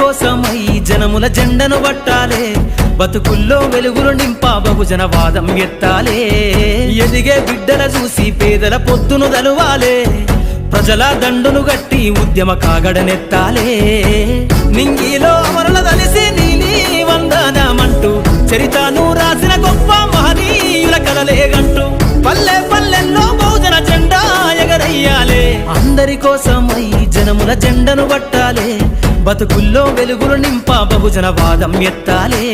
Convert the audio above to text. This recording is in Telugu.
కోసమై జనముల జెండను పట్టాలే బతుకుల్లో వెలుగులు నింపా బహుజన వాదం ఎత్తాలే ఎదిగే బిడ్డల చూసి పేదల పొద్దును దలువాలే ప్రజల దండును గట్టి ఉద్యమ కాగడనెత్తాలే నింగిలో అమరుల దలిసి నీలి వందనమంటూ చరితను రాసిన గొప్ప మహనీయుల కలలేగంటూ పల్లె పల్లెల్లో బహుజన జెండా ఎగరయ్యాలే అందరి కోసమై జనముల జెండను పట్టాలే బతుకుల్లో వెలుగులు నింపా బహుజన వాదం ఎత్తాలే